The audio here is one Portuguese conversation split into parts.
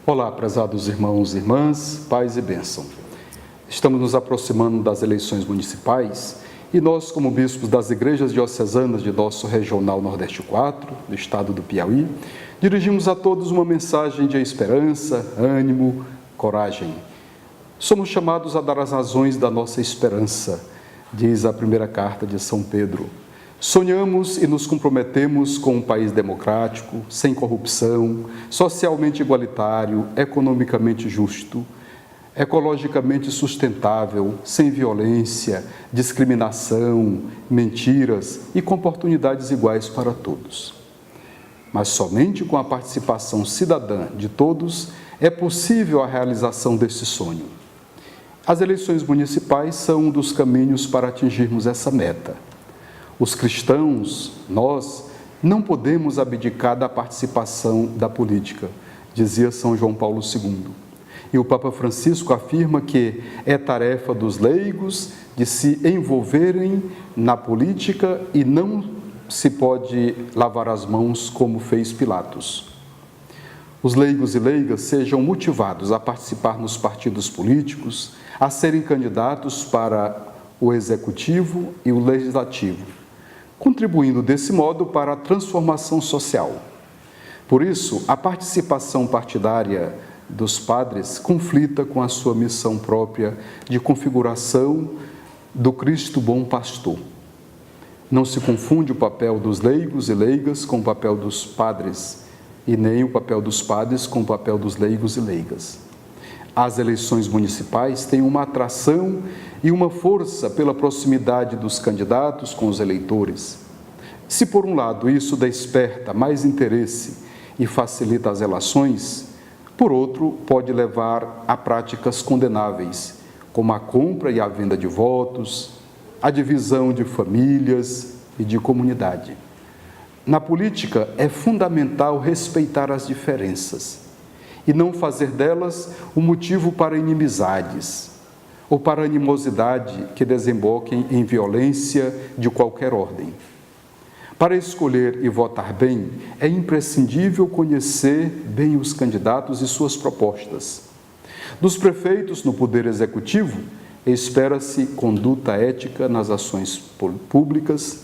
Olá, prezados irmãos e irmãs, paz e bênção. Estamos nos aproximando das eleições municipais e nós, como bispos das igrejas diocesanas de nosso Regional Nordeste 4, do estado do Piauí, dirigimos a todos uma mensagem de esperança, ânimo, coragem. Somos chamados a dar as razões da nossa esperança, diz a primeira carta de São Pedro. Sonhamos e nos comprometemos com um país democrático, sem corrupção, socialmente igualitário, economicamente justo, ecologicamente sustentável, sem violência, discriminação, mentiras e com oportunidades iguais para todos. Mas somente com a participação cidadã de todos é possível a realização desse sonho. As eleições municipais são um dos caminhos para atingirmos essa meta. Os cristãos, nós, não podemos abdicar da participação da política, dizia São João Paulo II. E o Papa Francisco afirma que é tarefa dos leigos de se envolverem na política e não se pode lavar as mãos como fez Pilatos. Os leigos e leigas sejam motivados a participar nos partidos políticos, a serem candidatos para o executivo e o legislativo, contribuindo desse modo para a transformação social. Por isso, a participação partidária dos padres conflita com a sua missão própria de configuração do Cristo bom pastor. Não se confunde o papel dos leigos e leigas com o papel dos padres, e nem o papel dos padres com o papel dos leigos e leigas. As eleições municipais têm uma atração e uma força pela proximidade dos candidatos com os eleitores. Se, por um lado, isso desperta mais interesse e facilita as relações, por outro, pode levar a práticas condenáveis, como a compra e a venda de votos, a divisão de famílias e de comunidade. Na política, é fundamental respeitar as diferenças e não fazer delas um motivo para inimizades ou para animosidade que desemboquem em violência de qualquer ordem. Para escolher e votar bem, é imprescindível conhecer bem os candidatos e suas propostas. Dos prefeitos no Poder Executivo, espera-se conduta ética nas ações públicas,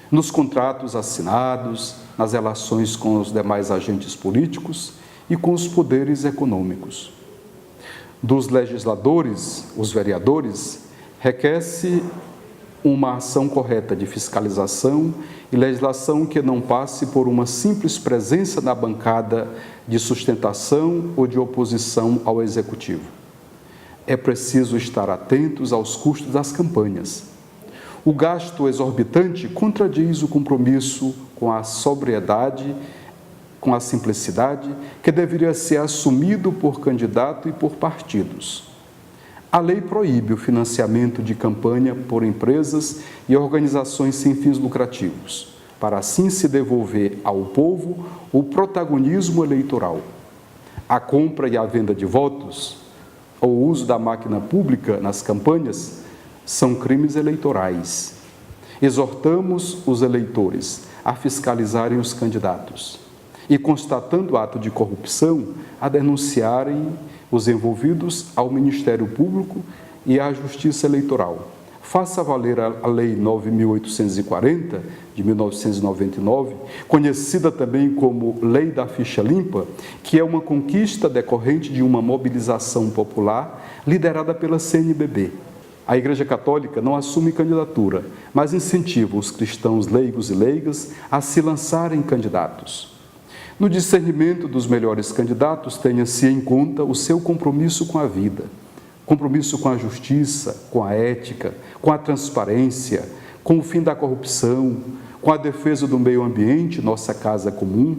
nos contratos assinados, nas relações com os demais agentes políticos e com os poderes econômicos. Dos legisladores, os vereadores, requer-se uma ação correta de fiscalização e legislação que não passe por uma simples presença na bancada de sustentação ou de oposição ao Executivo. É preciso estar atentos aos custos das campanhas. O gasto exorbitante contradiz o compromisso com a sobriedade, com a simplicidade, que deveria ser assumido por candidato e por partidos. A lei proíbe o financiamento de campanha por empresas e organizações sem fins lucrativos, para assim se devolver ao povo o protagonismo eleitoral. A compra e a venda de votos, ou o uso da máquina pública nas campanhas, são crimes eleitorais. Exortamos os eleitores a fiscalizarem os candidatos e, constatando ato de corrupção, a denunciarem os envolvidos ao Ministério Público e à Justiça Eleitoral. Faça valer a Lei 9.840, de 1999, conhecida também como Lei da Ficha Limpa, que é uma conquista decorrente de uma mobilização popular liderada pela CNBB. A Igreja Católica não assume candidatura, mas incentiva os cristãos leigos e leigas a se lançarem candidatos. No discernimento dos melhores candidatos, tenha-se em conta o seu compromisso com a vida, compromisso com a justiça, com a ética, com a transparência, com o fim da corrupção, com a defesa do meio ambiente, nossa casa comum,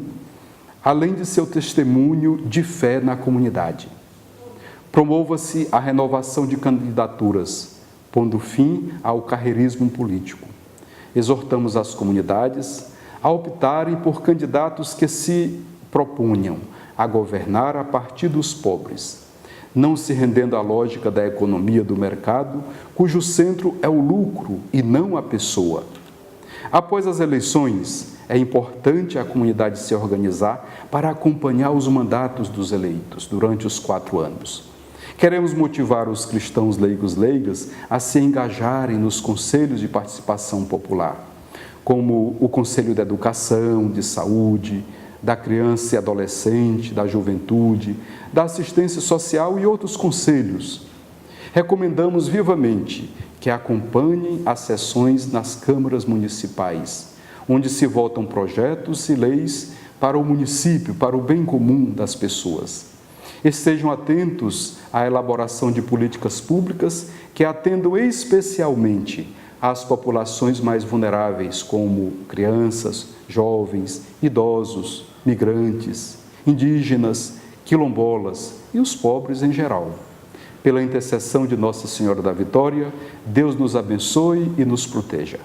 além de seu testemunho de fé na comunidade. Promova-se a renovação de candidaturas, pondo fim ao carreirismo político. Exortamos as comunidades a optarem por candidatos que se propunham a governar a partir dos pobres, não se rendendo à lógica da economia do mercado, cujo centro é o lucro e não a pessoa. Após as eleições, é importante a comunidade se organizar para acompanhar os mandatos dos eleitos durante os 4 anos. Queremos motivar os cristãos leigas a se engajarem nos conselhos de participação popular, como o Conselho de Educação, de Saúde, da Criança e Adolescente, da Juventude, da Assistência Social e outros conselhos. Recomendamos vivamente que acompanhem as sessões nas câmaras municipais, onde se votam projetos e leis para o município, para o bem comum das pessoas. Estejam atentos à elaboração de políticas públicas que atendam especialmente às populações mais vulneráveis, como crianças, jovens, idosos, migrantes, indígenas, quilombolas e os pobres em geral. Pela intercessão de Nossa Senhora da Vitória, Deus nos abençoe e nos proteja.